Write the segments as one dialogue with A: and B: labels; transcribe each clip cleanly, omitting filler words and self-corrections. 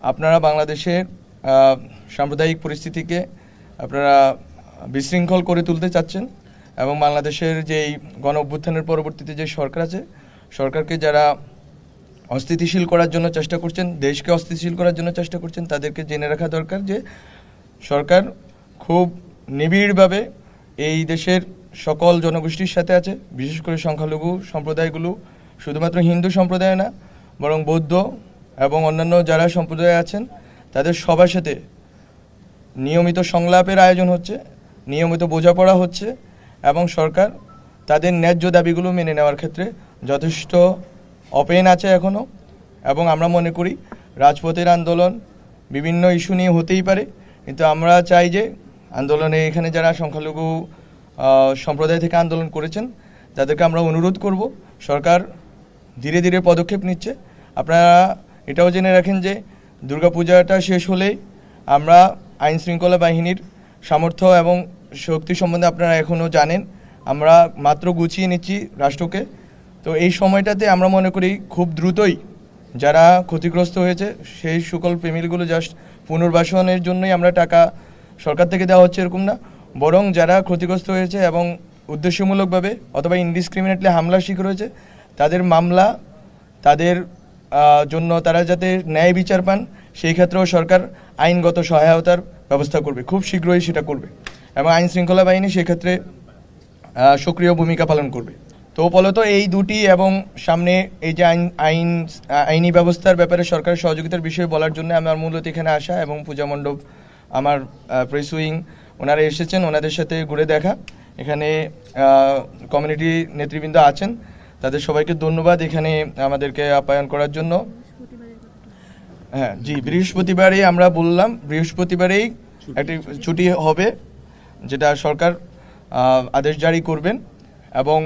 A: আপনারা বাংলাদেশের সাম্প্রদায়িক পরিস্থিতিকে আপনারা বিশৃঙ্খল করে তুলতে চাচ্ছেন এবং বাংলাদেশের যেই গণ অভ্যুত্থানের পরবর্তীতে যে সরকার আছে, সরকারকে যারা অস্থিতিশীল করার জন্য চেষ্টা করছেন, দেশকে অস্থিতিশীল করার জন্য চেষ্টা করছেন, তাদেরকে জেনে রাখা দরকার যে সরকার খুব নিবিড়ভাবে এই দেশের সকল জনগোষ্ঠীর সাথে আছে। বিশেষ করে সংখ্যালঘু সম্প্রদায়গুলো, শুধুমাত্র হিন্দু সম্প্রদায় না, বরং বৌদ্ধ এবং অন্যান্য যারা সম্প্রদায় আছেন তাদের সবার সাথে নিয়মিত সংলাপের আয়োজন হচ্ছে, নিয়মিত বোঝাপড়া হচ্ছে এবং সরকার তাদের ন্যায্য দাবিগুলো মেনে নেওয়ার ক্ষেত্রে যথেষ্ট ওপেন আছে এখনও। এবং আমরা মনে করি রাজপথের আন্দোলন বিভিন্ন ইস্যু নিয়ে হতেই পারে, কিন্তু আমরা চাই যে আন্দোলনে এখানে যারা সংখ্যালঘু সম্প্রদায় থেকে আন্দোলন করেছেন তাদেরকে আমরা অনুরোধ করব, সরকার ধীরে ধীরে পদক্ষেপ নিচ্ছে। আপনারা এটাও জেনে রাখেন যে দুর্গাপূজাটা শেষ হলেই আমরা আইন শৃঙ্খলা বাহিনীর সামর্থ্য এবং শক্তি সম্বন্ধে আপনারা এখনও জানেন, আমরা মাত্র গুছিয়ে নিচ্ছি রাষ্ট্রকে। তো এই সময়টাতে আমরা মনে করি খুব দ্রুতই যারা ক্ষতিগ্রস্ত হয়েছে সেই সকল ফ্যামিলিগুলো জাস্ট পুনর্বাসনের জন্যই আমরা টাকা সরকার থেকে দেওয়া হচ্ছে এরকম না, বরং যারা ক্ষতিগ্রস্ত হয়েছে এবং উদ্দেশ্যমূলকভাবে অথবা ইনডিসক্রিমিনেটলি হামলার শিকার হয়েছে তাদের মামলা, তাদের জন্য তারা যাতে ন্যায় বিচার পান সেই ক্ষেত্রেও সরকার আইনগত সহায়তার ব্যবস্থা করবে, খুব শীঘ্রই সেটা করবে এবং আইন শৃঙ্খলা বাহিনী সেক্ষেত্রে সক্রিয় ভূমিকা পালন করবে। তো ফলত এই দুটি এবং সামনে এই যে আইনি ব্যবস্থার ব্যাপারে সরকারের সহযোগিতার বিষয়ে বলার জন্য আমার মূলত এখানে আসা এবং পূজা মণ্ডপ আমার প্রেস উইং ওনারা এসেছেন, ওনাদের সাথে ঘুরে দেখা। এখানে কমিউনিটি নেতৃবৃন্দ আছেন, তাদের সবাইকে ধন্যবাদ এখানে আমাদেরকে আপ্যায়ন করার জন্য। হ্যাঁ জি, বৃহস্পতিবারই আমরা বললাম, বৃহস্পতিবারেই একটি ছুটি হবে যেটা সরকার আদেশ জারি করবেন এবং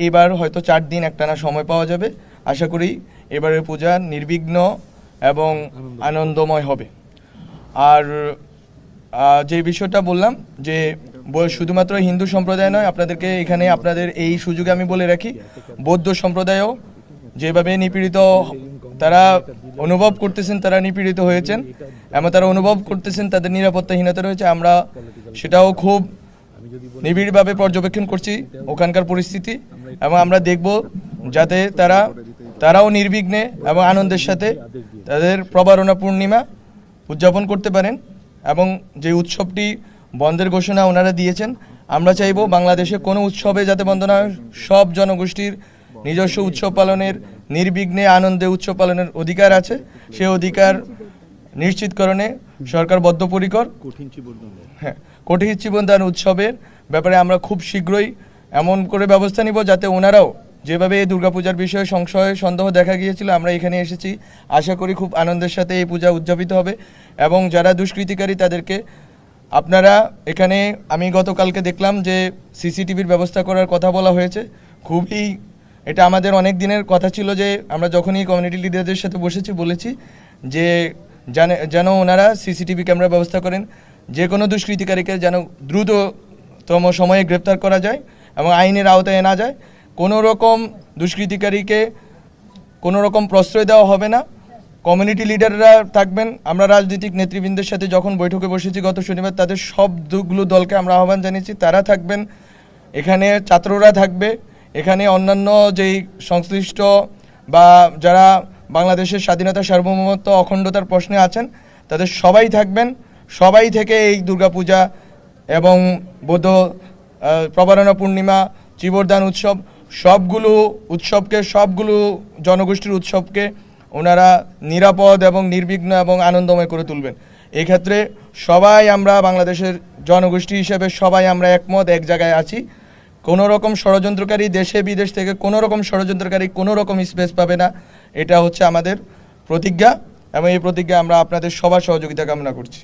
A: এইবার হয়তো 4 দিন একটানা সময় পাওয়া যাবে। আশা করি এবারের পূজা নির্বিঘ্ন এবং আনন্দময় হবে। আর যে বিষয়টা বললাম যে শুধুমাত্র হিন্দু সম্প্রদায় নয়, আপনাদেরকে এখানে আপনাদের এই সুযোগে আমি বলে রাখি, বৌদ্ধ সম্প্রদায়ও যেভাবে নিপীড়িত তারা অনুভব করতেছেন, তারা নিপীড়িত হয়েছেন এবং তারা অনুভব করতেছেন তাদের নিরাপত্তাহীনতা রয়েছে। আমরা সেটাও খুব নিবিড়ভাবে পর্যবেক্ষণ করছি ওখানকার পরিস্থিতি এবং আমরা দেখব যাতে তারাও নির্বিঘ্নে এবং আনন্দের সাথে তাদের প্রবারণা পূর্ণিমা উদযাপন করতে পারেন। এবং যে উৎসবটি বন্ধের ঘোষণা ওনারা দিয়েছেন, আমরা চাইব বাংলাদেশে কোনো উৎসবে যাতে বন্ধ না হয়, সব জনগোষ্ঠীর নিজস্ব উৎসব পালনের, নির্বিঘ্নে আনন্দে উৎসব পালনের অধিকার আছে। সে অধিকার নিশ্চিতকরণে সরকার বদ্ধপরিকর। হ্যাঁ, কোটি চিবন্দান উৎসবের ব্যাপারে আমরা খুব শীঘ্রই এমন করে ব্যবস্থা নিব যাতে ওনারাও যেভাবে এই দুর্গাপূজার বিষয়ে সংশয় সন্দেহ দেখা গিয়েছিল, আমরা এখানে এসেছি, আশা করি খুব আনন্দের সাথে এই পূজা উদযাপিত হবে। এবং যারা দুষ্কৃতিকারী তাদেরকে আপনারা এখানে, আমি গতকালকে দেখলাম যে সিসিটিভির ব্যবস্থা করার কথা বলা হয়েছে, খুবই এটা আমাদের অনেক দিনের কথা ছিল যে আমরা যখনই কমিউনিটি লিডারদের সাথে বসেছি বলেছি যে যেন ওনারা সিসিটিভি ক্যামেরা ব্যবস্থা করেন, যে কোনো দুষ্কৃতিকারীকে যেন দ্রুততম সময়ে গ্রেপ্তার করা যায় এবং আইনের আওতায় আনা যায়। কোনো রকম দুষ্কৃতিকারীকে কোনো রকম প্রশ্রয় দেওয়া হবে না। কমিউনিটি লিডাররা থাকবেন। আমরা রাজনৈতিক নেতৃবৃন্দের সাথে যখন বৈঠকে বসেছি গত শনিবার, তাদের সবগুলো দলকে আমরা আহ্বান জানিয়েছি, তারা থাকবেন, এখানে ছাত্ররা থাকবে, এখানে অন্যান্য যেই সংশ্লিষ্ট বা যারা বাংলাদেশের স্বাধীনতা, সার্বভৌমত্ব, অখণ্ডতার প্রশ্নে আছেন তাদের সবাই থাকবেন। সবাই থেকে এই দুর্গাপূজা এবং বৌদ্ধ প্রবারণা পূর্ণিমা, চিবরদান উৎসব, সবগুলো জনগোষ্ঠীর উৎসবকে ওনারা নিরাপদ এবং নির্বিঘ্ন এবং আনন্দময় করে তুলবেন। এক্ষেত্রে সবাই আমরা বাংলাদেশের জনগোষ্ঠী হিসেবে সবাই আমরা একমত, এক জায়গায় আছি। কোনো রকম ষড়যন্ত্রকারী, দেশে বিদেশ থেকে কোনো রকম ষড়যন্ত্রকারী কোনো রকম স্পেস পাবে না। এটা হচ্ছে আমাদের প্রতিজ্ঞা এবং এই প্রতিজ্ঞা আমরা আপনাদের সবার সহযোগিতা কামনা করছি।